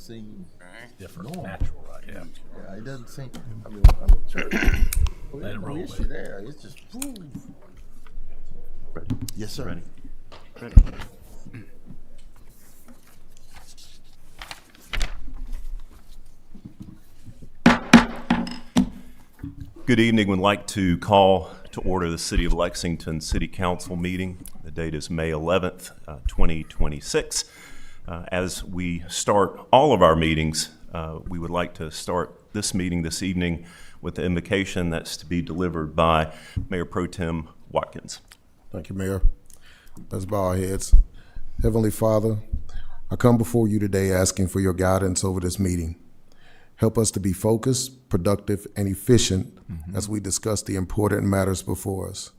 seem different, normal. natural, right? Yeah. Yeah, it doesn't seem. I mean, I'm at church. Well, Let it there's no roll, issue baby. there. It's just. Ready? Yes, sir. Ready? Ready. Good evening. Would like to call to order the City of Lexington City Council meeting. The date is May 11th, 2026. As we start all of our meetings, we would like to start this meeting this evening with the invocation that's to be delivered by Mayor Pro Tem Watkins. Thank you, Mayor. Let's bow our heads. Heavenly Father, I come before you today asking for your guidance over this meeting. Help us to be focused, productive, and efficient as we discuss the important matters before us.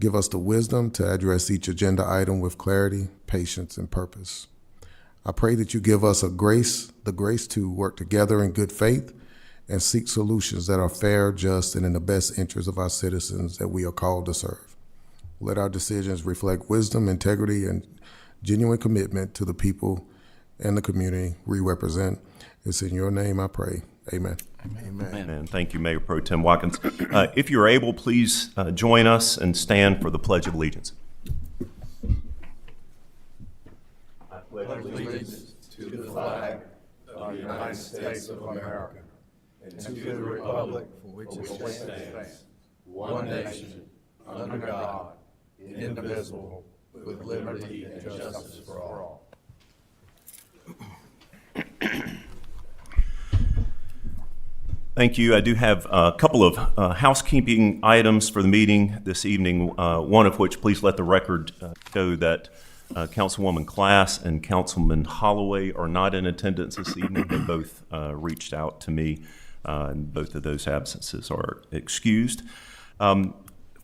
Give us the wisdom to address each agenda item with clarity, patience, and purpose. I pray that you give us the grace to work together in good faith and seek solutions that are fair, just, and in the best interest of our citizens that we are called to serve. Let our decisions reflect wisdom, integrity, and genuine commitment to the people and the community we represent. It's in your name I pray. Amen. Amen. And thank you, Mayor Pro Tem Watkins. If you're able, please join us and stand for the Pledge of Allegiance. I pledge allegiance to the flag of the United States of America and to the republic for which it stands, one nation, under God, indivisible, with liberty and justice for all. Thank you. I do have a couple of housekeeping items for the meeting this evening, one of which, please let the record show that Councilwoman Class and Councilman Holloway are not in attendance this evening. They both reached out to me, and both of those absences are excused.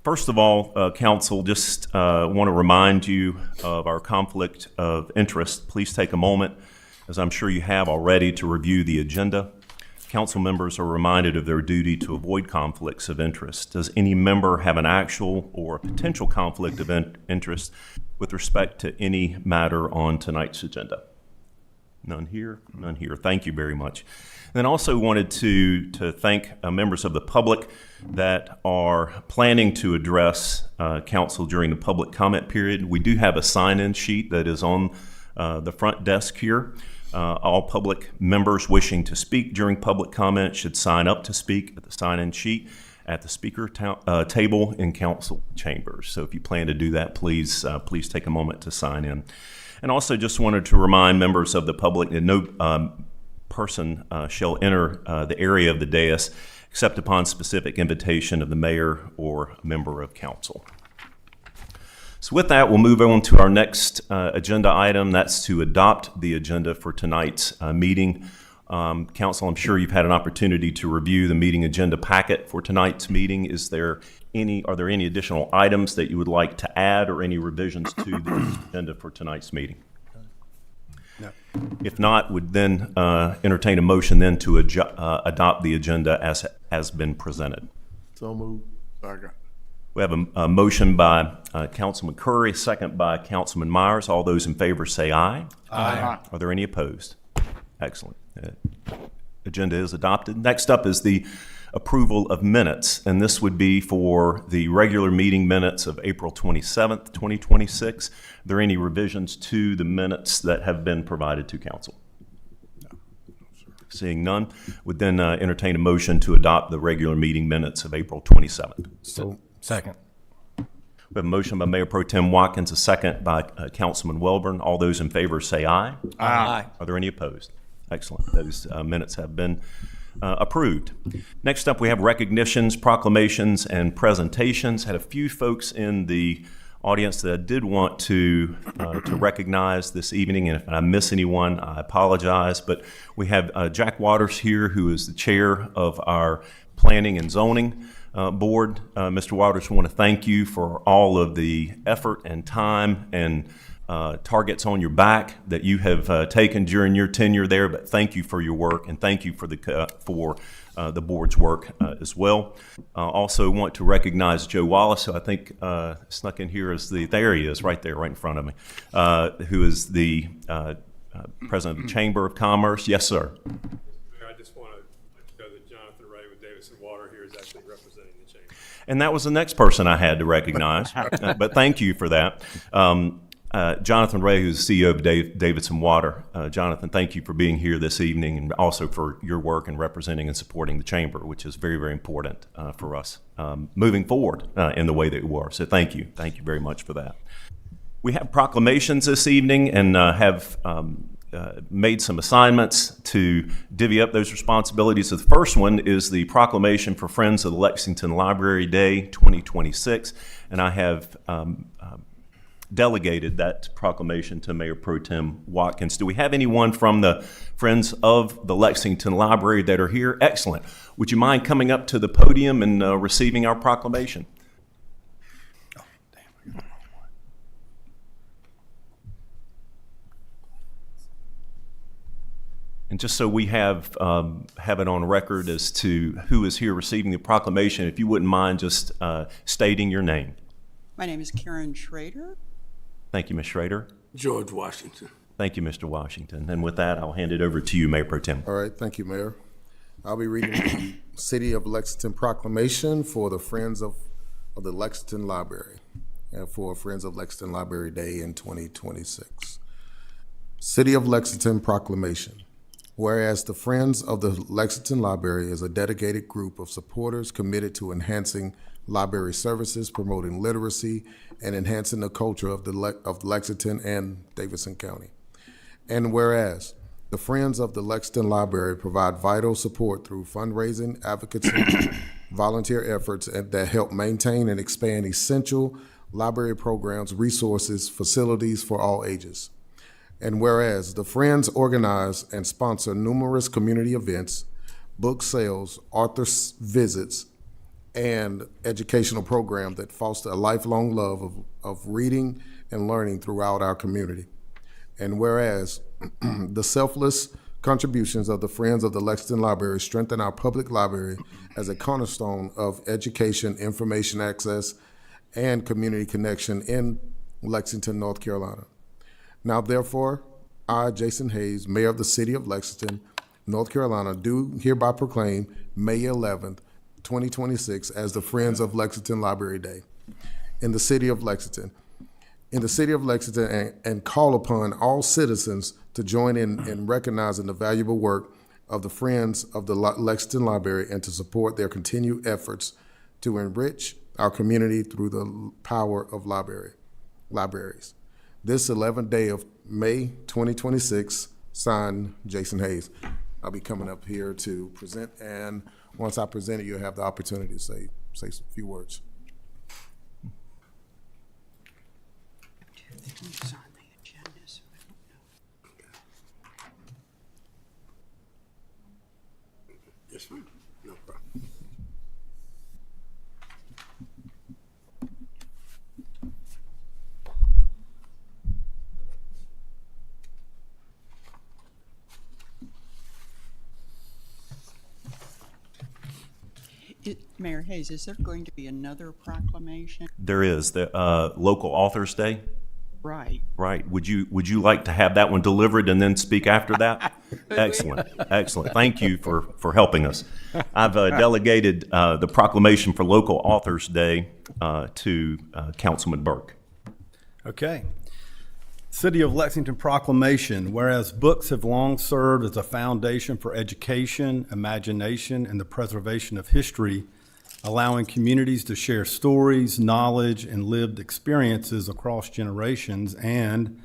First of all, Council, just want to remind you of our conflict of interest. Please take a moment, as I'm sure you have already, to review the agenda. Council members are reminded of their duty to avoid conflicts of interest. Does any member have an actual or potential conflict of interest with respect to any matter on tonight's agenda? None here, none here. Thank you very much. And then also wanted to thank members of the public that are planning to address council during the public comment period. We do have a sign-in sheet that is on the front desk here. All public members wishing to speak during public comment should sign up to speak at the sign-in sheet at the speaker table in council chambers. So if you plan to do that, please take a moment to sign in. And also just wanted to remind members of the public that no person shall enter the area of the dais except upon specific invitation of the mayor or member of council. So with that, we'll move on to our next agenda item. That's to adopt the agenda for tonight's meeting. Council, I'm sure you've had an opportunity to review the meeting agenda packet for tonight's meeting. Are there any additional items that you would like to add or any revisions to the agenda for tonight's meeting? No. If not, would then entertain a motion then to adopt the agenda as has been presented. So moved. Second. We have a motion by Councilman Curry, second by Councilman Myers. All those in favor say aye. Aye. Are there any opposed? Excellent. Agenda is adopted. Next up is the approval of minutes, and this would be for the regular meeting minutes of April 27th, 2026. Are there any revisions to the minutes that have been provided to council? Seeing none, would then entertain a motion to adopt the regular meeting minutes of April 27th. So, Second. We have a motion by Mayor Pro Tem Watkins, a second by Councilman Welborn. All those in favor say aye. Aye. Are there any opposed? Excellent. Those minutes have been approved. Next up, we have recognitions, proclamations, and presentations. Had a few folks in the audience that I did want to recognize this evening, and if I miss anyone, I apologize. But we have Jack Waters here, who is the chair of our Planning and Zoning Board. Mr. Waters, I want to thank you for all of the effort and time and targets on your back that you have taken during your tenure there. But thank you for your work, and thank you for the board's work as well. Also want to recognize Joe Wallace, who I think snuck in here as there he is, right there, right in front of me, who is the President of the Chamber of Commerce. Yes, sir. Mayor, I just want to let you know that Jonathan Ray with Davidson Water here is actually representing the chamber. And that was the next person I had to recognize, but thank you for that. Jonathan Ray, who's the CEO of Davidson Water. Jonathan, thank you for being here this evening and also for your work in representing and supporting the chamber, which is very, very important for us moving forward in the way that we are. So thank you. Thank you very much for that. We have proclamations this evening and have made some assignments to divvy up those responsibilities. So the first one is the proclamation for Friends of the Lexington Library Day 2026, and I have delegated that proclamation to Mayor Pro Tem Watkins. Do we have anyone from the Friends of the Lexington Library that are here? Excellent. Would you mind coming up to the podium and receiving our proclamation? And just so we have it on record as to who is here receiving the proclamation, if you wouldn't mind just stating your name. My name is Karen Schrader. Thank you, Ms. Schrader. George Washington. Thank you, Mr. Washington. And with that, I'll hand it over to you, Mayor Pro Tem. All right, thank you, Mayor. I'll be reading the City of Lexington proclamation for the Friends of the Lexington Library and for Friends of Lexington Library Day in 2026. City of Lexington proclamation. Whereas the Friends of the Lexington Library is a dedicated group of supporters committed to enhancing library services, promoting literacy, and enhancing the culture of Lexington and Davidson County. And whereas the Friends of the Lexington Library provide vital support through fundraising, advocacy, volunteer efforts that help maintain and expand essential library programs, resources, facilities for all ages. And whereas the Friends organize and sponsor numerous community events, book sales, author visits, and educational programs that foster a lifelong love of reading and learning throughout our community. And whereas the selfless contributions of the Friends of the Lexington Library strengthen our public library as a cornerstone of education, information access, and community connection in Lexington, North Carolina. Now, therefore, I, Jason Hayes, Mayor of the City of Lexington, North Carolina, do hereby proclaim May 11th, 2026 as the Friends of Lexington Library Day in the City of Lexington. And call upon all citizens to join in recognizing the valuable work of the Friends of the Lexington Library and to support their continued efforts to enrich our community through the power of libraries. This 11th day of May 2026, signed Jason Hayes. I'll be coming up here to present, and once I present it, you'll have the opportunity to say a few words. Who's on the agenda, so I don't know. Yes, ma'am. No problem. Mayor Hayes, is there going to be another proclamation? There is the Local Authors Day. Right. Right. Would you like to have that one delivered and then speak after that? Excellent. Excellent. Thank you for helping us. I've delegated the proclamation for Local Authors Day to Councilman Burke. Okay. City of Lexington proclamation. Whereas books have long served as a foundation for education, imagination, and the preservation of history, allowing communities to share stories, knowledge, and lived experiences across generations. And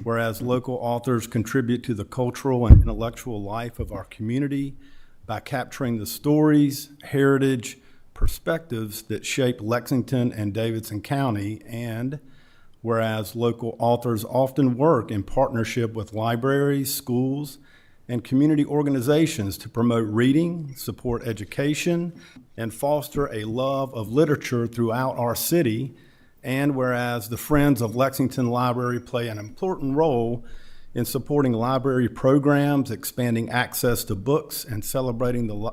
whereas local authors contribute to the cultural and intellectual life of our community by capturing the stories, heritage, perspectives that shape Lexington and Davidson County. And whereas local authors often work in partnership with libraries, schools, and community organizations to promote reading, support education, and foster a love of literature throughout our city. And whereas the Friends of Lexington Library play an important role in supporting library programs, expanding access to books, and celebrating the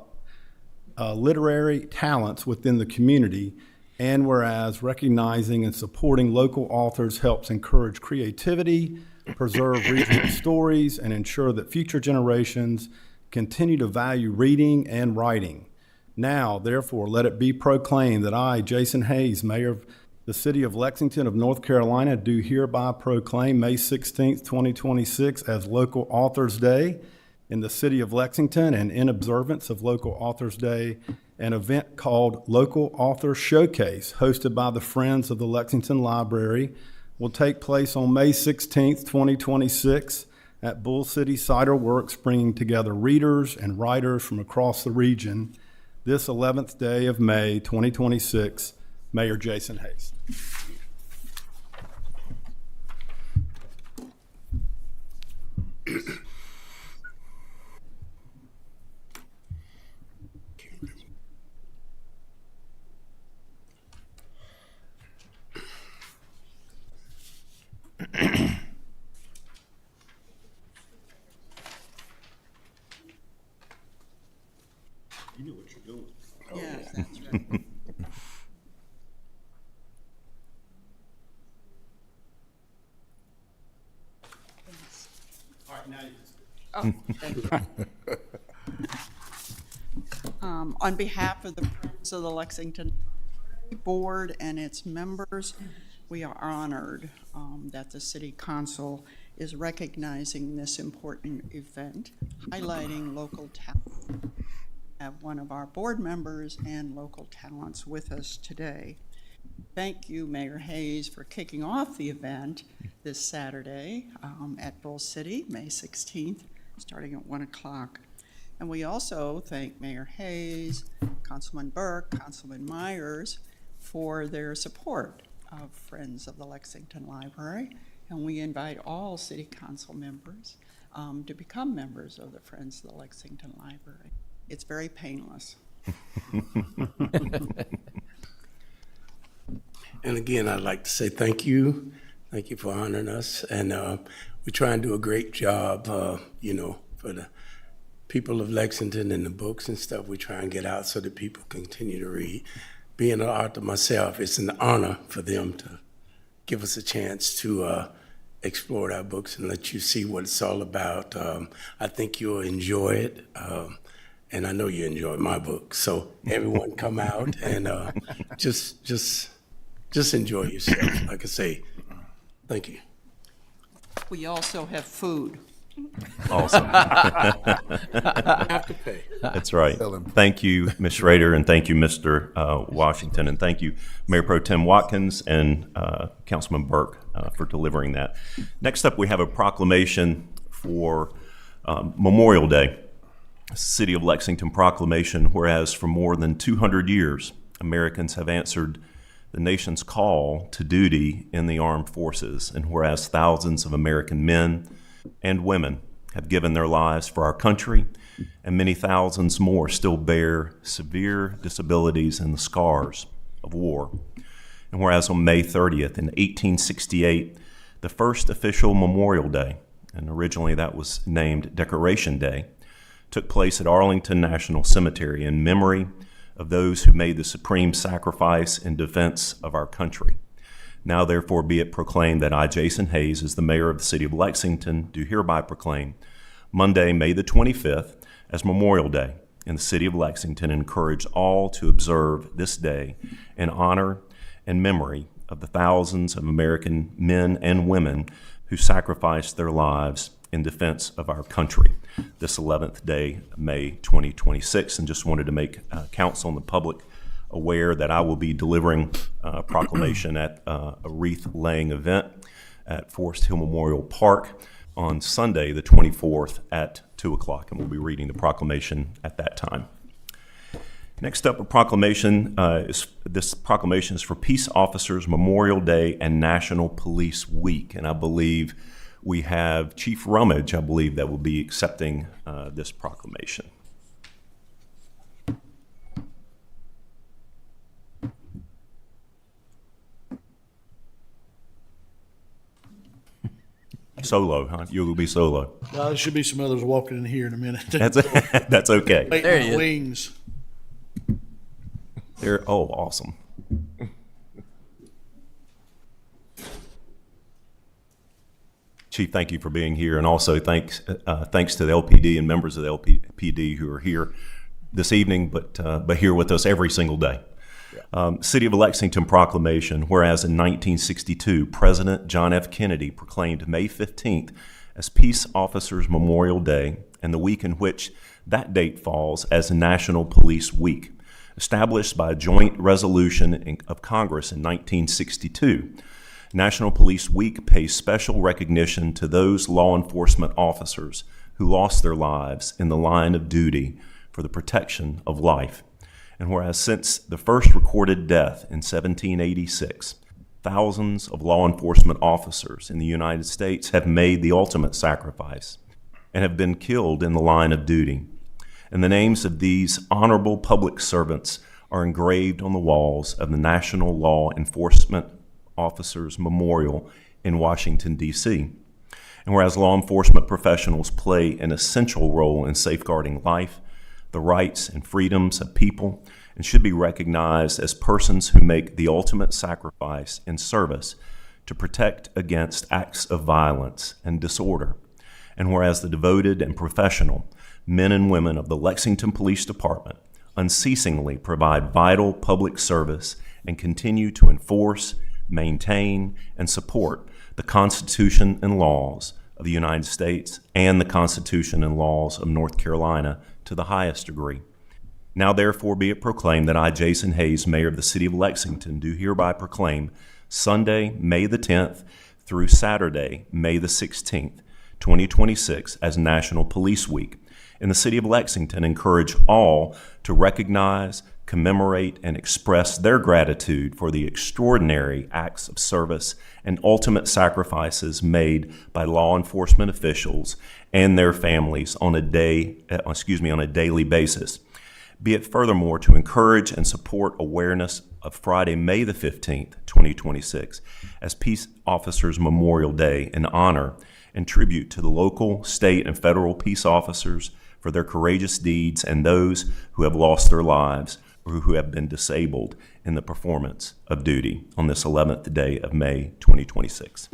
literary talents within the community. And whereas recognizing and supporting local authors helps encourage creativity, preserve regional stories, and ensure that future generations continue to value reading and writing. Now, therefore, let it be proclaimed that I, Jason Hayes, Mayor of the City of Lexington of North Carolina, do hereby proclaim May 16th, 2026 as Local Authors Day in the City of Lexington, and in observance of Local Authors Day, an event called Local Author Showcase, hosted by the Friends of the Lexington Library, will take place on May 16th, 2026 at Bull City Cider Works, bringing together readers and writers from across the region. This 11th day of May 2026, Mayor Jason Hayes. Yes, that's right. Oh, thank you. On behalf of the Friends of the Lexington Board and its members, we are honored that the City Council is recognizing this important event, highlighting local talent. We have one of our board members and local talents with us today. Thank you, Mayor Hayes, for kicking off the event this Saturday at Bull City, May 16th, starting at 1 o'clock. And we also thank Mayor Hayes, Councilman Burke, Councilman Myers for their support of Friends of the Lexington Library. And we invite all City Council members to become members of the Friends of the Lexington Library. It's very painless. And again, I'd like to say thank you. Thank you for honoring us. And we try and do a great job, for the people of Lexington and the books and stuff. We try and get out so that people continue to read. Being an author myself, it's an honor for them to give us a chance to explore our books and let you see what it's all about. I think you'll enjoy it. And I know you enjoy my book. So everyone come out and just enjoy yourself. Like I say, thank you. We also have food. Awesome. Have to pay. That's right. Thank you, Ms. Schrader, and thank you, Mr. Washington, and thank you, Mayor Pro Tem Watkins and Councilman Burke for delivering that. Next up, we have a proclamation for Memorial Day, City of Lexington proclamation, whereas for more than 200 years, Americans have answered the nation's call to duty in the armed forces, and whereas thousands of American men and women have given their lives for our country, and many thousands more still bear severe disabilities and the scars of war. And whereas on May 30th in 1868, the first official Memorial Day, and originally that was named Decoration Day, took place at Arlington National Cemetery in memory of those who made the supreme sacrifice in defense of our country. Now therefore be it proclaimed that I, Jason Hayes, as the mayor of the city of Lexington, do hereby proclaim Monday, May the 25th, as Memorial Day in the city of Lexington, and encourage all to observe this day in honor and memory of the thousands of American men and women who sacrificed their lives in defense of our country this 11th day, May 2026. And just wanted to make council and the public aware that I will be delivering a proclamation at a wreath-laying event at Forest Hill Memorial Park on Sunday, the 24th at 2 o'clock, and we'll be reading the proclamation at that time. Next up, a proclamation this proclamation is for Peace Officers Memorial Day and National Police Week, and I believe we have Chief Rummage, I believe, that will be accepting this proclamation. Solo, huh? You'll be solo. There should be some others walking in here in a minute. That's okay. There he is. Wings. Oh, awesome. Chief, thank you for being here, and also thanks to the LPD and members of the LPD who are here this evening, but here with us every single day. City of Lexington proclamation, whereas in 1962, President John F. Kennedy proclaimed May 15th as Peace Officers Memorial Day, and the week in which that date falls as National Police Week. Established by a joint resolution of Congress in 1962, National Police Week pays special recognition to those law enforcement officers who lost their lives in the line of duty for the protection of life. And whereas since the first recorded death in 1786, thousands of law enforcement officers in the United States have made the ultimate sacrifice and have been killed in the line of duty. And the names of these honorable public servants are engraved on the walls of the National Law Enforcement Officers Memorial in Washington, D.C. And whereas law enforcement professionals play an essential role in safeguarding life, the rights and freedoms of people, and should be recognized as persons who make the ultimate sacrifice in service to protect against acts of violence and disorder. And whereas the devoted and professional men and women of the Lexington Police Department unceasingly provide vital public service and continue to enforce, maintain, and support the Constitution and laws of the United States and the Constitution and laws of North Carolina to the highest degree. Now therefore be it proclaimed that I, Jason Hayes, Mayor of the City of Lexington, do hereby proclaim Sunday, May the 10th through Saturday, May the 16th, 2026 as National Police Week. In the City of Lexington, encourage all to recognize, commemorate, and express their gratitude for the extraordinary acts of service and ultimate sacrifices made by law enforcement officials and their families on a daily basis. Be it furthermore to encourage and support awareness of Friday, May the 15th, 2026, as Peace Officers Memorial Day in honor and tribute to the local, state, and federal peace officers for their courageous deeds and those who have lost their lives or who have been disabled in the performance of duty on this 11th day of May 2026.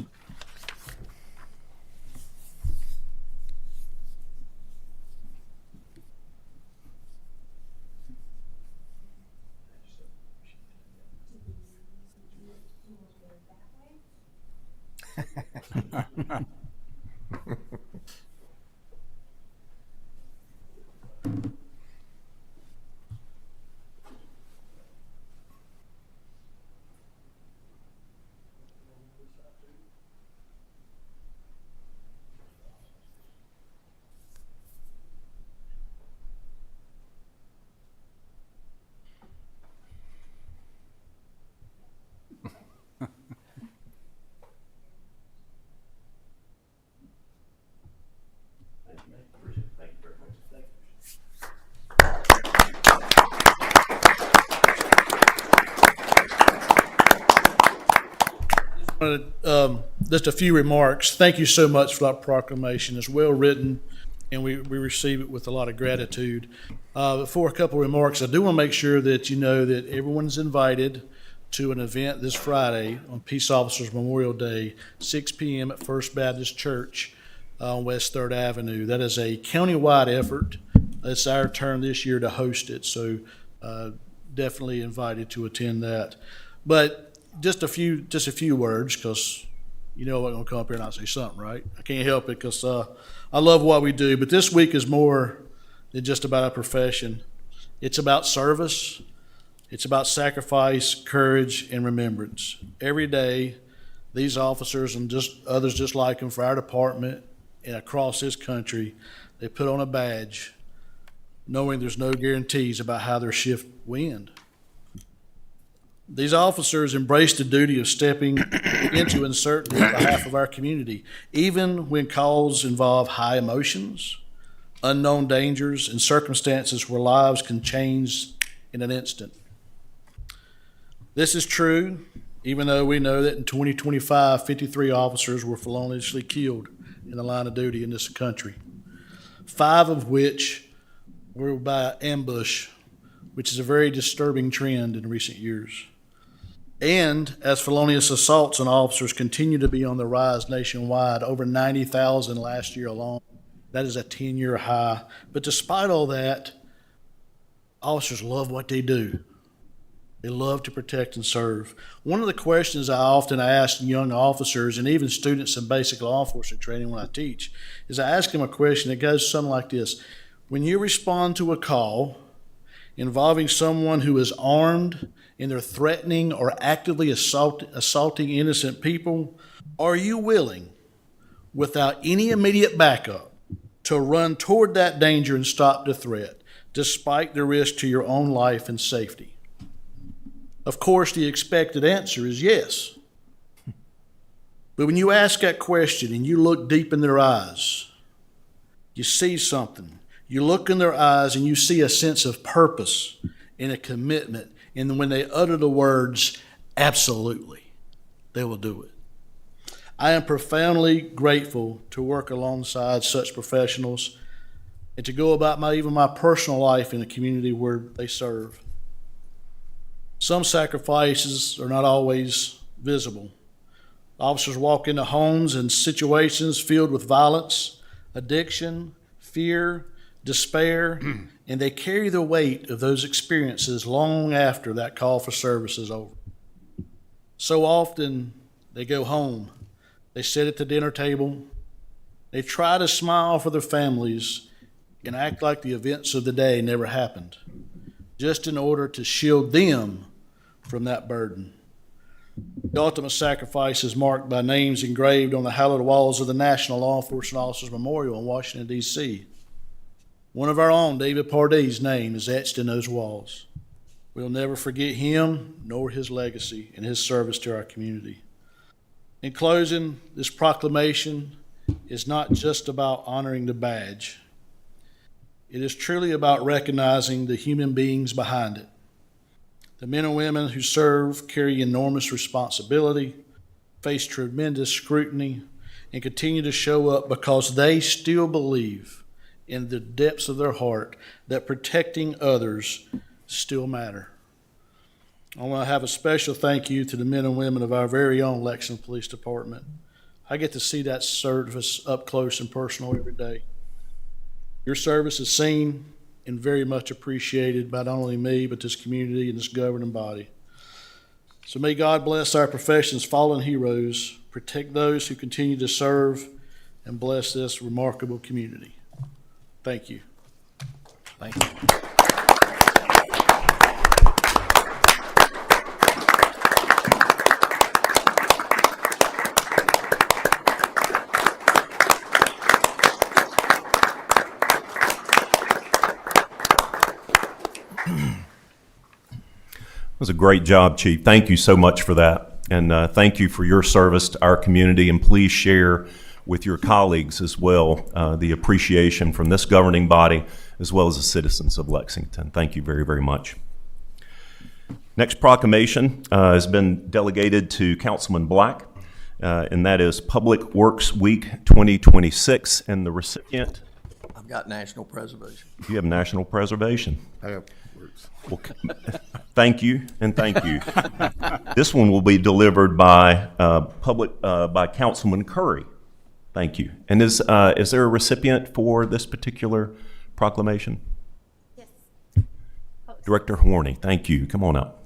Just a few remarks. Thank you so much for that proclamation. It's well written, and we receive it with a lot of gratitude. Before a couple of remarks, I do want to make sure that you know that everyone's invited to an event this Friday on Peace Officers Memorial Day, 6 p.m. at First Baptist Church on West 3rd Avenue. That is a county-wide effort. It's our turn this year to host it, so definitely invited to attend that. But just a few words, because you know I'm going to come up here and I say something, right? I can't help it because I love what we do. But this week is more than just about our profession. It's about service. It's about sacrifice, courage, and remembrance. Every day, these officers and just others just like them for our department and across this country, they put on a badge knowing there's no guarantees about how their shift will end. These officers embrace the duty of stepping into uncertainty on behalf of our community, even when calls involve high emotions, unknown dangers, and circumstances where lives can change in an instant. This is true, even though we know that in 2025, 53 officers were feloniously killed in the line of duty in this country, 5 of which were by ambush, which is a very disturbing trend in recent years. And as felonious assaults on officers continue to be on the rise nationwide, over 90,000 last year alone, that is a 10-year high. But despite all that, officers love what they do. They love to protect and serve. One of the questions I often ask young officers and even students in basic law enforcement training when I teach is I ask them a question that goes something like this. When you respond to a call involving someone who is armed and they're threatening or actively assaulting innocent people, are you willing, without any immediate backup, to run toward that danger and stop the threat, despite the risk to your own life and safety? Of course, the expected answer is yes. But when you ask that question and you look deep in their eyes, you see something. You look in their eyes and you see a sense of purpose and a commitment. And when they utter the words, absolutely, they will do it. I am profoundly grateful to work alongside such professionals and to go about even my personal life in a community where they serve. Some sacrifices are not always visible. Officers walk into homes and situations filled with violence, addiction, fear, despair, and they carry the weight of those experiences long after that call for service is over. So often they go home, they sit at the dinner table, they try to smile for their families and act like the events of the day never happened, just in order to shield them from that burden. The ultimate sacrifice is marked by names engraved on the hallowed walls of the National Law Enforcement Officers Memorial in Washington, D.C. One of our own, David Pardee's name, is etched in those walls. We'll never forget him nor his legacy and his service to our community. In closing, this proclamation is not just about honoring the badge. It is truly about recognizing the human beings behind it. The men and women who serve carry enormous responsibility, face tremendous scrutiny, and continue to show up because they still believe in the depths of their heart that protecting others still matter. I want to have a special thank you to the men and women of our very own Lexington Police Department. I get to see that service up close and personal every day. Your service is seen and very much appreciated by not only me, but this community and this governing body. So may God bless our profession's fallen heroes, protect those who continue to serve, and bless this remarkable community. Thank you. Thank you. It was a great job, Chief. Thank you so much for that. And thank you for your service to our community. And please share with your colleagues as well the appreciation from this governing body as well as the citizens of Lexington. Thank you very, very much. Next proclamation has been delegated to Councilman Black, and that is Public Works Week 2026. And the recipient? I've got national preservation. You have national preservation. I have works. Well, thank you, and thank you. This one will be delivered by by Councilman Curry. Thank you. And is there a recipient for this particular proclamation? Yes. Director Horney, thank you. Come on up.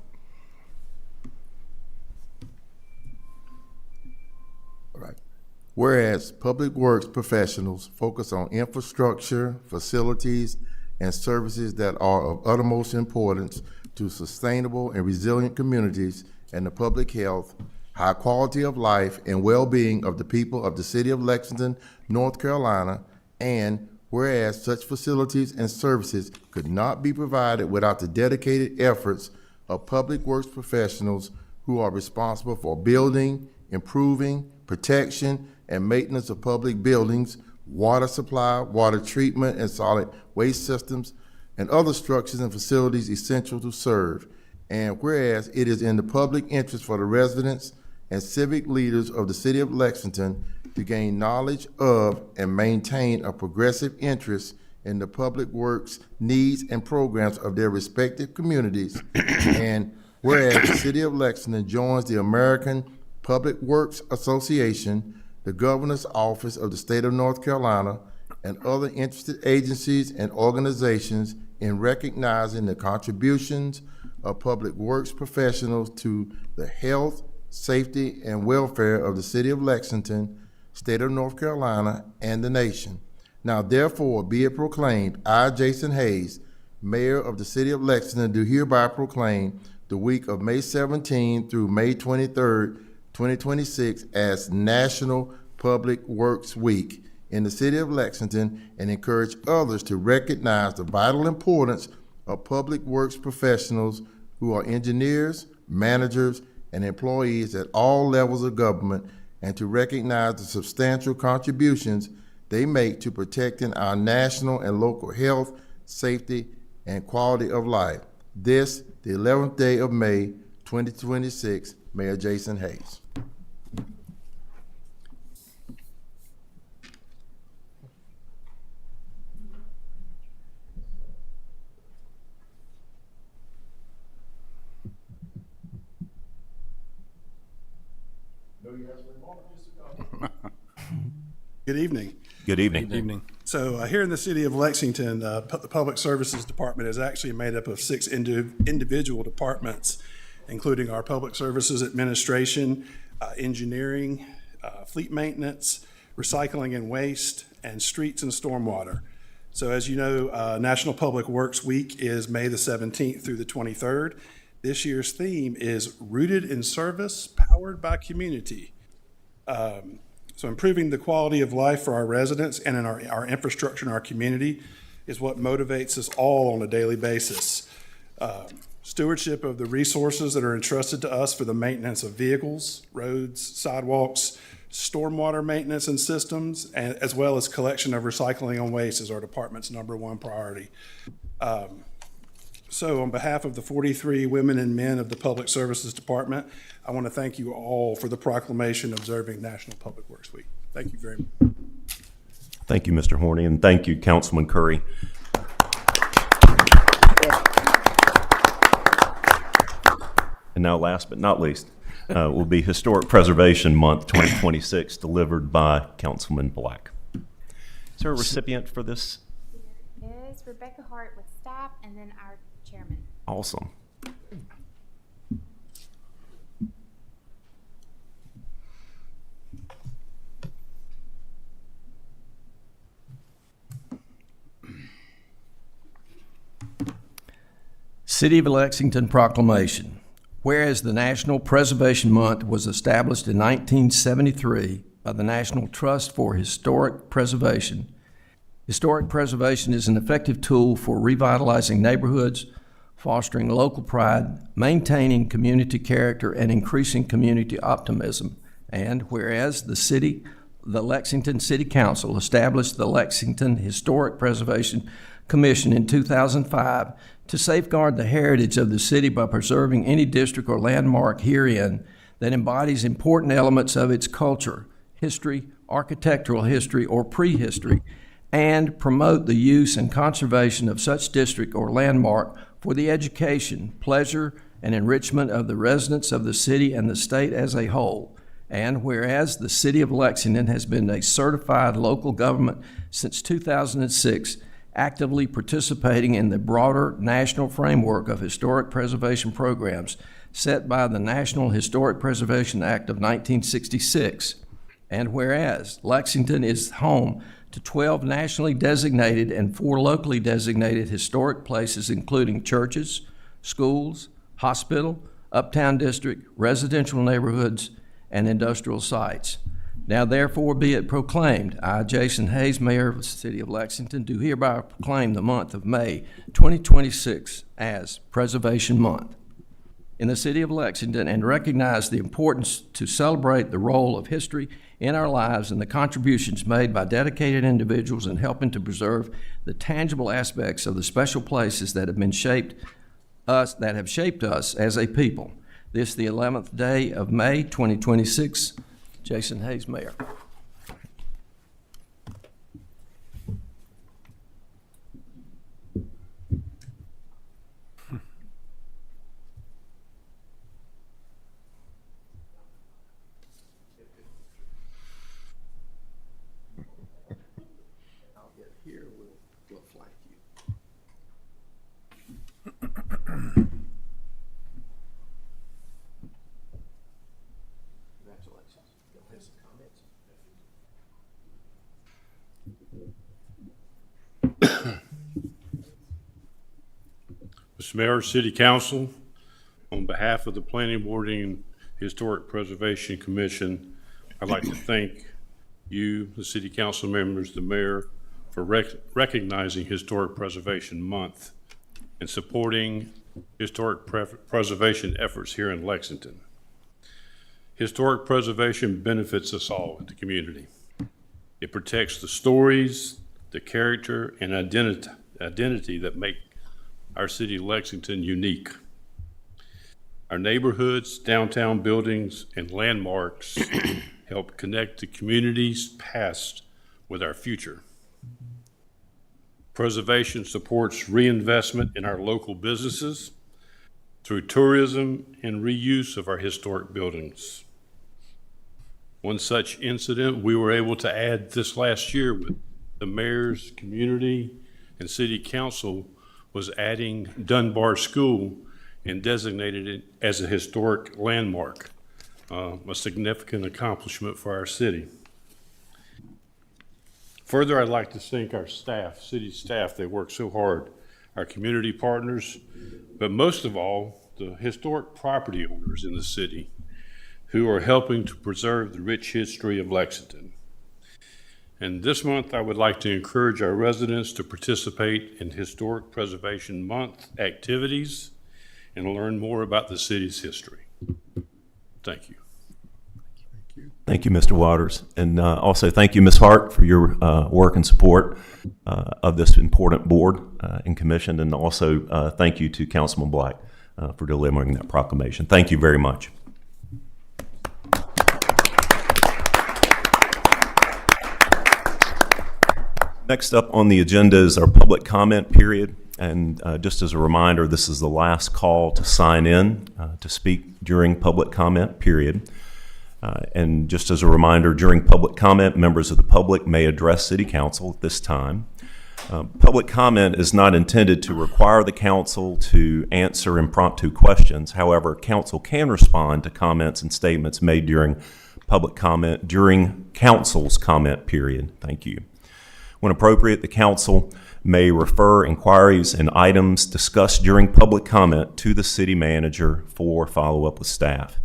All right. Whereas public works professionals focus on infrastructure, facilities, and services that are of utmost importance to sustainable and resilient communities and the public health, high quality of life, and well-being of the people of the city of Lexington, North Carolina, and whereas such facilities and services could not be provided without the dedicated efforts of public works professionals who are responsible for building, improving, protection, and maintenance of public buildings, water supply, water treatment, and solid waste systems, and other structures and facilities essential to serve. And whereas it is in the public interest for the residents and civic leaders of the city of Lexington to gain knowledge of and maintain a progressive interest in the public works needs and programs of their respective communities. And Whereas the City of Lexington joins the American Public Works Association, the Governor's Office of the State of North Carolina, and other interested agencies and organizations in recognizing the contributions of public works professionals to the health, safety, and welfare of the City of Lexington, State of North Carolina, and the nation. Now therefore be it proclaimed, I, Jason Hayes, Mayor of the City of Lexington, do hereby proclaim the week of May 17 through May 23rd, 2026 as National Public Works Week in the City of Lexington, and encourage others to recognize the vital importance of public works professionals who are engineers, managers, and employees at all levels of government, and to recognize the substantial contributions they make to protecting our national and local health, safety, and quality of life. This, the 11th day of May, 2026, Mayor Jason Hayes. Good evening. Good evening. Evening. So here in the city of Lexington, the Public Services Department is actually made up of 6 individual departments, including our Public Services Administration, Engineering, Fleet Maintenance, Recycling and Waste, and Streets and Stormwater. So as you know, National Public Works Week is May the 17th through the 23rd. This year's theme is Rooted in Service, Powered by Community. So improving the quality of life for our residents and in our infrastructure in our community is what motivates us all on a daily basis. Stewardship of the resources that are entrusted to us for the maintenance of vehicles, roads, sidewalks, stormwater maintenance and systems, and as well as collection of recycling and waste is our department's #1 priority. So on behalf of the 43 women and men of the Public Services Department, I want to thank you all for the proclamation observing National Public Works Week. Thank you very much. Thank you, Mr. Horny, and thank you, Councilman Curry. And now, last but not least, will be Historic Preservation Month 2026, delivered by Councilman Black. Is there a recipient for this? Is Rebecca Hart with staff, and then our chairman. Awesome. City of Lexington Proclamation. Whereas the National Preservation Month was established in 1973 by the National Trust for Historic Preservation, historic preservation is an effective tool for revitalizing neighborhoods, fostering local pride, maintaining community character, and increasing community optimism. And whereas the Lexington City Council established the Lexington Historic Preservation Commission in 2005 to safeguard the heritage of the city by preserving any district or landmark herein that embodies important elements of its culture, history, architectural history, or prehistory, and promote the use and conservation of such district or landmark for the education, pleasure, and enrichment of the residents of the city and the state as a whole. And whereas the City of Lexington has been a certified local government since 2006, actively participating in the broader national framework of historic preservation programs set by the National Historic Preservation Act of 1966. And whereas Lexington is home to 12 nationally designated and 4 locally designated historic places, including churches, schools, hospital, uptown district, residential neighborhoods, and industrial sites. Now therefore be it proclaimed, I, Jason Hayes, Mayor of the City of Lexington, do hereby proclaim the month of May 2026 as Preservation Month in the City of Lexington, and recognize the importance to celebrate the role of history in our lives and the contributions made by dedicated individuals in helping to preserve the tangible aspects of the special places that have shaped us as a people. This the 11th day of May 2026. Jason Hayes, Mayor. Mr. Mayor, City Council, on behalf of the Planning Board and Historic Preservation Commission, I'd like to thank you, the City Council members, the Mayor, for recognizing Historic Preservation Month and supporting historic preservation efforts here in Lexington. Historic preservation benefits us all in the community. It protects the stories, the character, and identity that make our city of Lexington unique. Our neighborhoods, downtown buildings, and landmarks help connect the community's past with our future. Preservation supports reinvestment in our local businesses through tourism and reuse of our historic buildings. One such incident we were able to add this last year with the mayor's community and city council was adding Dunbar School and designated it as a historic landmark, a significant accomplishment for our city. Further, I'd like to thank our staff, city staff. They work so hard, our community partners, but most of all, the historic property owners in the city who are helping to preserve the rich history of Lexington. And this month, I would like to encourage our residents to participate in Historic Preservation Month activities and learn more about the city's history. Thank you. Thank you, Mr. Waters. And also thank you, Ms. Hart, for your work and support of this important board and commission. And also thank you to Councilman Black for delivering that proclamation. Thank you very much. Next up on the agenda is our public comment period. And just as a reminder, this is the last call to sign in to speak during public comment period. And just as a reminder, during public comment, members of the public may address City Council at this time. Public comment is not intended to require the council to answer impromptu questions. However, council can respond to comments and statements made during public comment during council's comment period. Thank you. When appropriate, the council may refer inquiries and items discussed during public comment to the city manager for follow-up with staff.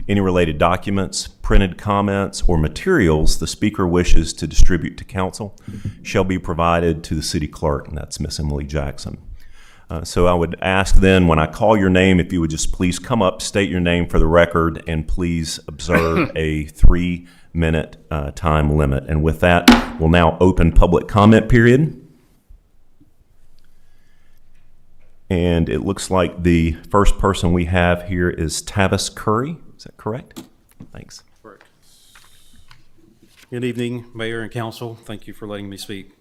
Any related documents, printed comments, or materials the speaker wishes to distribute to council shall be provided to the city clerk, and that's Miss Emily Jackson. So I would ask then, when I call your name, if you would just please come up, state your name for the record, and please observe a 3-minute time limit. And with that, we'll now open public comment period. And it looks like the first person we have here is Tavis Curry. Is that correct? Thanks. Correct. Good evening, Mayor and Council. Thank you for letting me speak.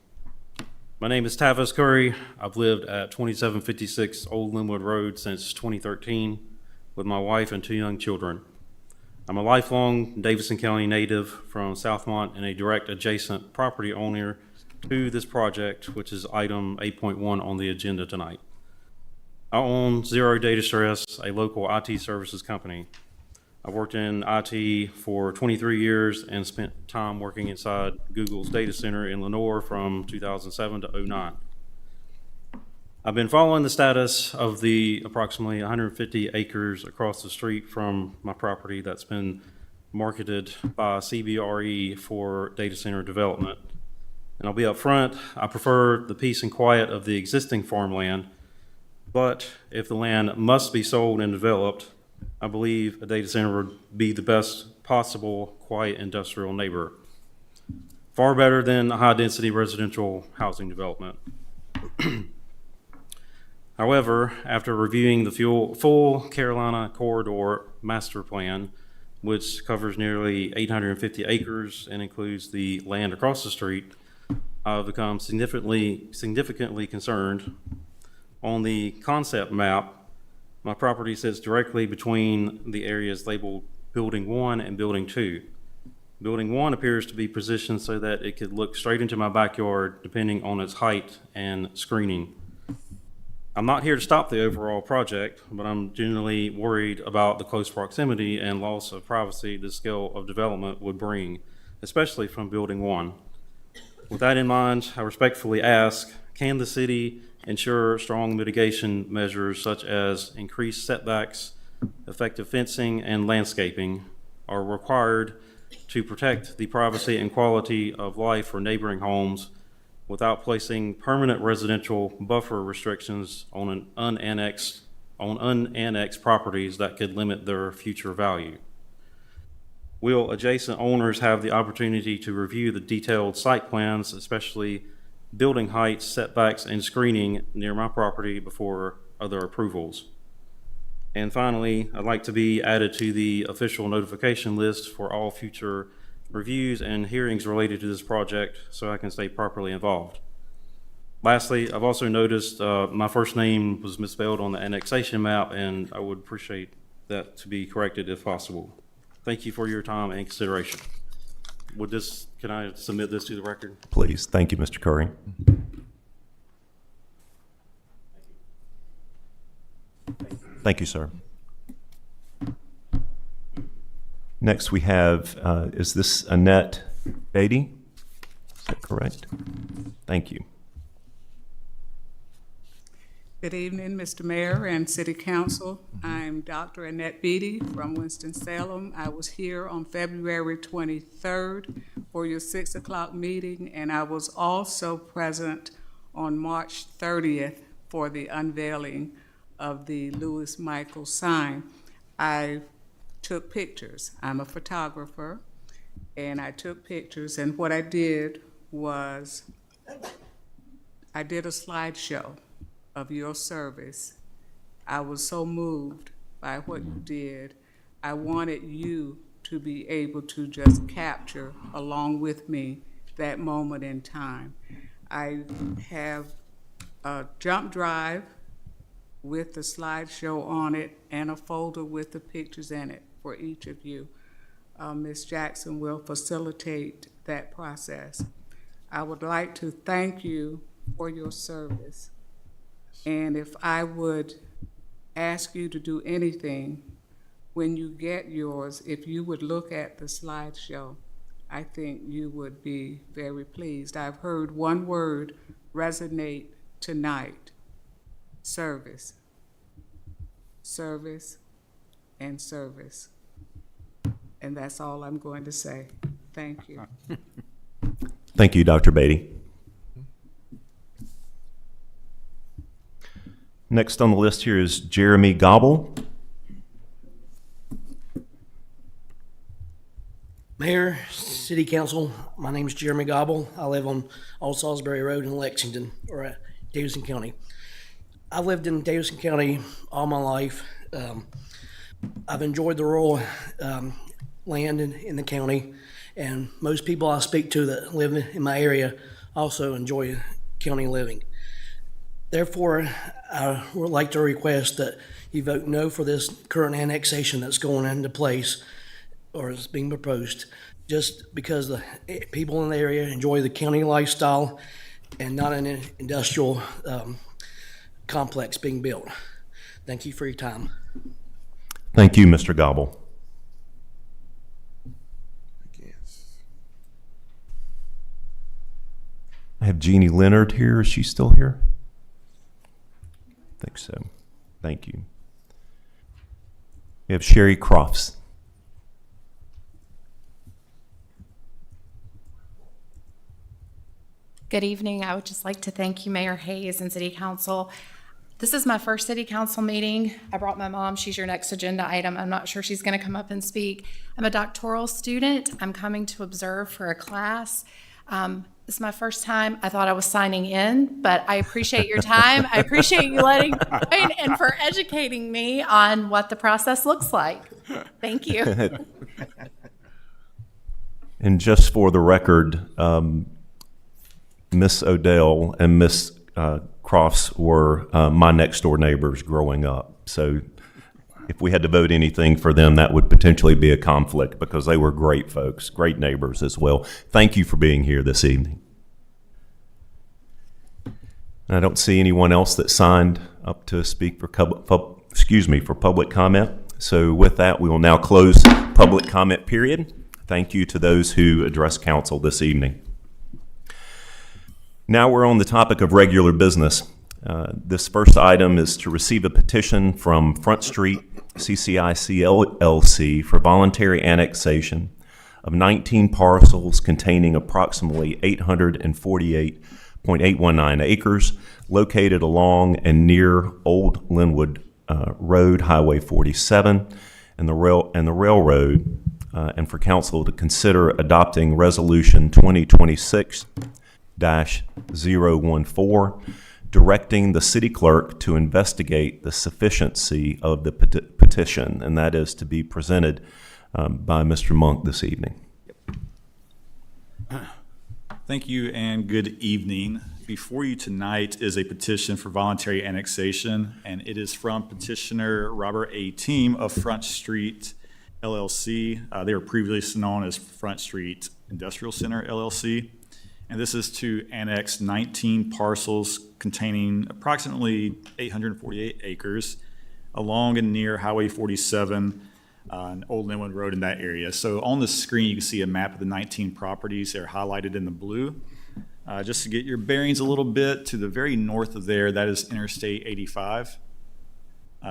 My name is Tavis Curry. I've lived at 2756 Old Linwood Road since 2013 with my wife and 2 young children. I'm a lifelong Davidson County native from Southmont and a direct adjacent property owner to this project, which is item 8.1 on the agenda tonight. I own Zero Data Stress, a local IT services company. I worked in IT for 23 years and spent time working inside Google's data center in Lenoir from 2007 to 2009. I've been following the status of the approximately 150 acres across the street from my property that's been marketed by CBRE for data center development. And I'll be up front, I prefer the peace and quiet of the existing farmland, but if the land must be sold and developed, I believe a data center would be the best possible quiet industrial neighbor. Far better than a high-density residential housing development. However, after reviewing the full Carolina Corridor Master Plan, which covers nearly 850 acres and includes the land across the street, I've become significantly concerned. On the concept map, my property sits directly between the areas labeled Building 1 and Building 2. Building 1 appears to be positioned so that it could look straight into my backyard depending on its height and screening. I'm not here to stop the overall project, but I'm genuinely worried about the close proximity and loss of privacy this scale of development would bring, especially from Building 1. With that in mind, I respectfully ask, can the city ensure strong mitigation measures such as increased setbacks, effective fencing, and landscaping are required to protect the privacy and quality of life for neighboring homes without placing permanent residential buffer restrictions on unannexed properties that could limit their future value? Will adjacent owners have the opportunity to review the detailed site plans, especially building heights, setbacks, and screening near my property before other approvals? And finally, I'd like to be added to the official notification list for all future reviews and hearings related to this project so I can stay properly involved. Lastly, I've also noticed my first name was misspelled on the annexation map, and I would appreciate that to be corrected if possible. Thank you for your time and consideration. Can I submit this to the record? Please. Thank you, Mr. Curry. Thank you, sir. Next we have, is this Annette Beatty? Is that correct? Thank you. Good evening, Mr. Mayor and City Council. I'm Dr. Annette Beatty from Winston-Salem. I was here on February 23rd for your 6 o'clock meeting, and I was also present on March 30th for the unveiling of the Lewis Michael sign. I took pictures. I'm a photographer, and I took pictures, and what I did was I did a slideshow of your service. I was so moved by what you did. I wanted you to be able to just capture, along with me, that moment in time. I have a jump drive with the slideshow on it and a folder with the pictures in it for each of you. Ms. Jackson will facilitate that process. I would like to thank you for your service. And if I would ask you to do anything, when you get yours, if you would look at the slideshow, I think you would be very pleased. I've heard one word resonate tonight: service. Service and service. And that's all I'm going to say. Thank you. Thank you, Dr. Beatty. Next on the list here is Jeremy Gobble. Mayor, City Council, my name is Jeremy Gobble. I live on Old Salisbury Road in Lexington, or Davidson County. I've lived in Davidson County all my life. I've enjoyed the rural land in the county, and most people I speak to that live in my area also enjoy county living. Therefore, I would like to request that you vote no for this current annexation that's going into place or is being proposed, just because the people in the area enjoy the county lifestyle and not an industrial complex being built. Thank you for your time. Thank you, Mr. Gobble. I have Jeannie Leonard here. Is she still here? I think so. Thank you. We have Sherry Crofts. Good evening. I would just like to thank you, Mayor Hayes and City Council. This is my first City Council meeting. I brought my mom. She's your next agenda item. I'm not sure she's going to come up and speak. I'm a doctoral student. I'm coming to observe for a class. This is my first time. I thought I was signing in, but I appreciate your time. I appreciate you letting me join and for educating me on what the process looks like. Thank you. And just for the record, Miss Odell and Miss Crofts were my next door neighbors growing up. So if we had to vote anything for them, that would potentially be a conflict because they were great folks, great neighbors as well. Thank you for being here this evening. I don't see anyone else that signed up to speak for for public comment. So with that, we will now close public comment period. Thank you to those who addressed council this evening. Now we're on the topic of regular business. This first item is to receive a petition from Front Street CCIC LLC for voluntary annexation of 19 parcels containing approximately 848.819 acres located along and near Old Linwood Road, Highway 47, and the railroad, and for council to consider adopting Resolution 2026-014, directing the city clerk to investigate the sufficiency of the petition, and that is to be presented by Mr. Monk this evening. Thank you and good evening. Before you tonight is a petition for voluntary annexation, and it is from petitioner Robert A. Team of Front Street LLC. They were previously known as Front Street Industrial Center LLC. And this is to annex 19 parcels containing approximately 848 acres along and near Highway 47 on Old Linwood Road in that area. So on the screen, you can see a map of the 19 properties. They're highlighted in the blue. Just to get your bearings a little bit, to the very north of there, that is Interstate 85.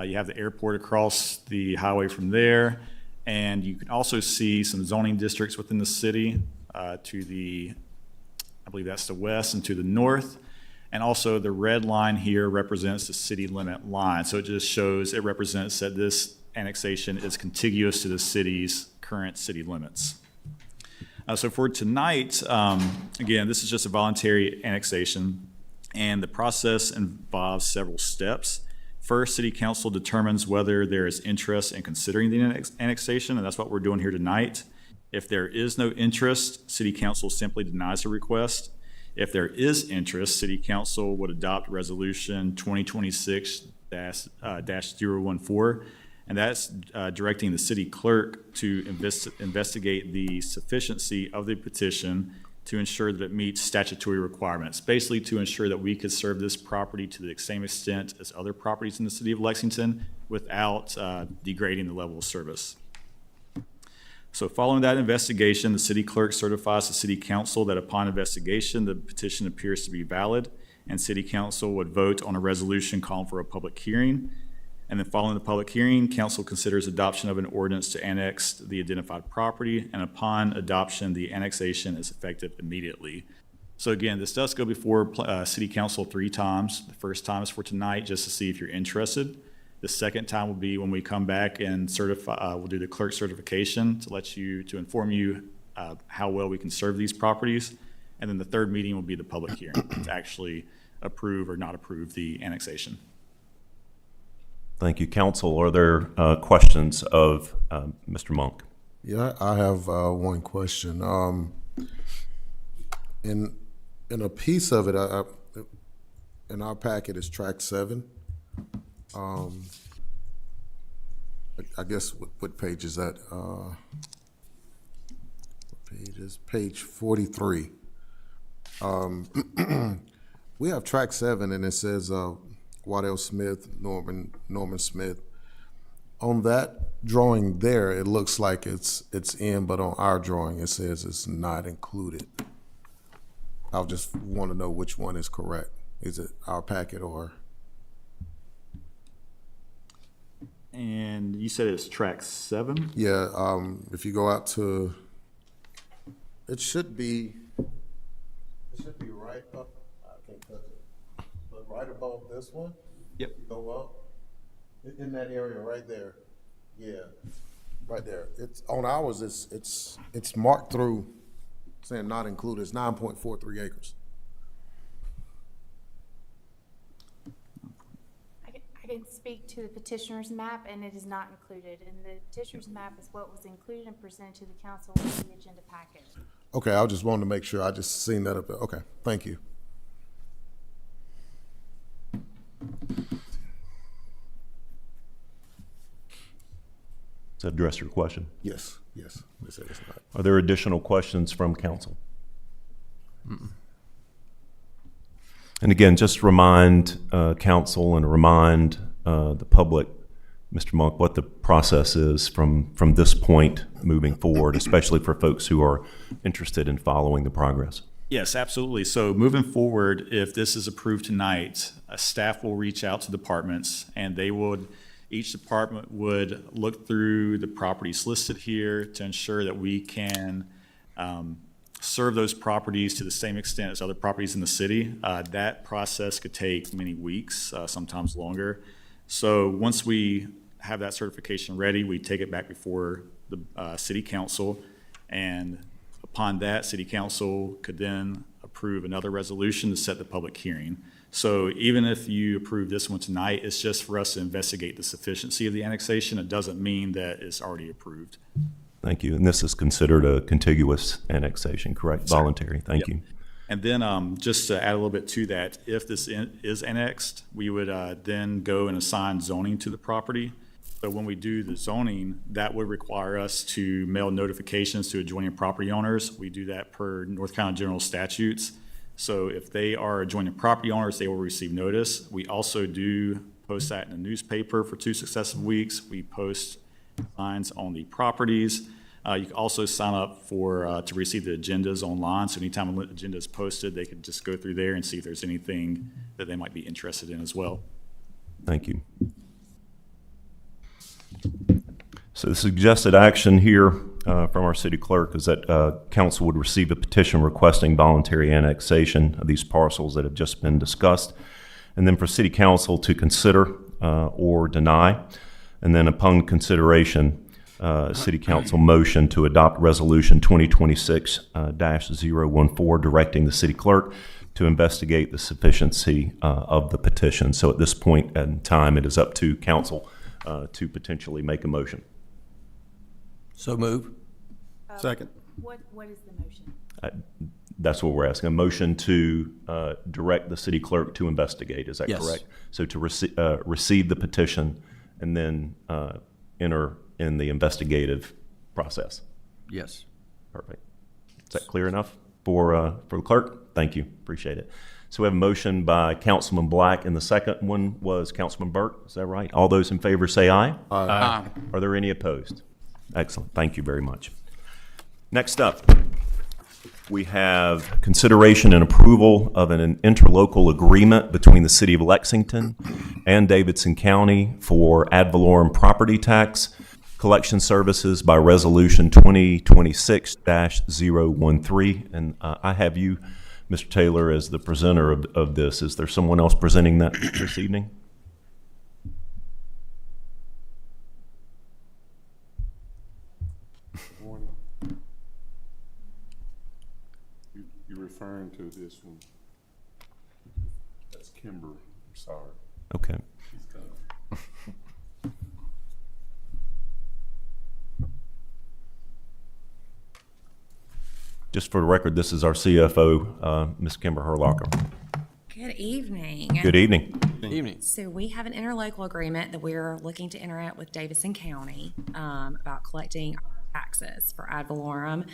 You have the airport across the highway from there. And you can also see some zoning districts within the city to the, I believe that's the west, and to the north. And also the red line here represents the city limit line. So it just shows, it represents that this annexation is contiguous to the city's current city limits. So for tonight, again, this is just a voluntary annexation, and the process involves several steps. First, City Council determines whether there is interest in considering the annexation, and that's what we're doing here tonight. If there is no interest, City Council simply denies the request. If there is interest, City Council would adopt Resolution 2026-014, and that's directing the city clerk to investigate the sufficiency of the petition to ensure that it meets statutory requirements, basically to ensure that we could serve this property to the same extent as other properties in the city of Lexington without degrading the level of service. So following that investigation, the city clerk certifies to City Council that upon investigation, the petition appears to be valid, and City Council would vote on a resolution calling for a public hearing. And then following the public hearing, council considers adoption of an ordinance to annex the identified property, and upon adoption, the annexation is effective immediately. So again, this does go before City Council 3 times. The first time is for tonight, just to see if you're interested. The second time will be when we come back and certify, we'll do the clerk certification to inform you how well we can serve these properties. And then the third meeting will be the public hearing to actually approve or not approve the annexation. Thank you, council. Are there questions of Mr. Monk? Yeah, I have one question. In a piece of it, in our packet is track 7. I guess what page is that? What page is page 43. We have track 7, and it says Waddell Smith, Norman Smith. On that drawing there, it looks like it's in, but on our drawing, it says it's not included. I just want to know which one is correct. Is it our packet or? And you said it's track 7? Yeah, if you go out to, it should be right up, I can't touch it, but right above this one. Yep. Go up, in that area right there. Yeah, right there. It's on ours. It's marked through, saying not included. It's 9.43 acres. I can speak to the petitioner's map, and it is not included. And the petitioner's map is what was included and presented to the council in the agenda packet. Okay, I just wanted to make sure. I just seen that up there. Okay, thank you. Does that address your question? Yes, yes. They said it's not. Are there additional questions from council? And again, just remind council and remind the public, Mr. Monk, what the process is from this point moving forward, especially for folks who are interested in following the progress. Yes, absolutely. So moving forward, if this is approved tonight, staff will reach out to departments, and each department would look through the properties listed here to ensure that we can serve those properties to the same extent as other properties in the city. That process could take many weeks, sometimes longer. So once we have that certification ready, we take it back before the city council, and upon that, city council could then approve another resolution to set the public hearing. So even if you approve this one tonight, it's just for us to investigate the sufficiency of the annexation. It doesn't mean that it's already approved. Thank you. And this is considered a contiguous annexation, correct? Voluntary. Thank you. And then just to add a little bit to that, if this is annexed, we would then go and assign zoning to the property. So when we do the zoning, that would require us to mail notifications to adjoining property owners. We do that per North Carolina general statutes. So if they are adjoining property owners, they will receive notice. We also do post that in the newspaper for 2 successive weeks. We post signs on the properties. You can also sign up for to receive the agendas online. So anytime an agenda is posted, they can just go through there and see if there's anything that they might be interested in as well. Thank you. So the suggested action here from our city clerk is that council would receive a petition requesting voluntary annexation of these parcels that have just been discussed, and then for city council to consider or deny, and then upon consideration, city council motion to adopt resolution 2026-014 directing the city clerk to investigate the sufficiency of the petition. So at this point in time, it is up to council to potentially make a motion. So move. Second. What is the motion? That's what we're asking. A motion to direct the city clerk to investigate. Is that Yes. correct? So to receive the petition and then enter in the investigative process. Yes. Perfect. Is that clear enough for the clerk? Thank you. Appreciate it. So we have a motion by Councilman Black, and the second one was Councilman Burke. Is that right? All those in favor say aye. Aye. Are there any opposed? Excellent. Thank you very much. Next up, we have consideration and approval of an interlocal agreement between the City of Lexington and Davidson County for ad valorem property tax collection services by Resolution 2026-013. And I have you, Mr. Taylor, as the presenter of this. Is there someone else presenting that this evening? You're referring to this one. That's Kimber. I'm sorry. Okay. Just for the record, this is our CFO, Ms. Kimber Herlocker. Good evening. Good evening. Good evening. So we have an interlocal agreement that we're looking to enter at with Davidson County about collecting taxes for ad valorem.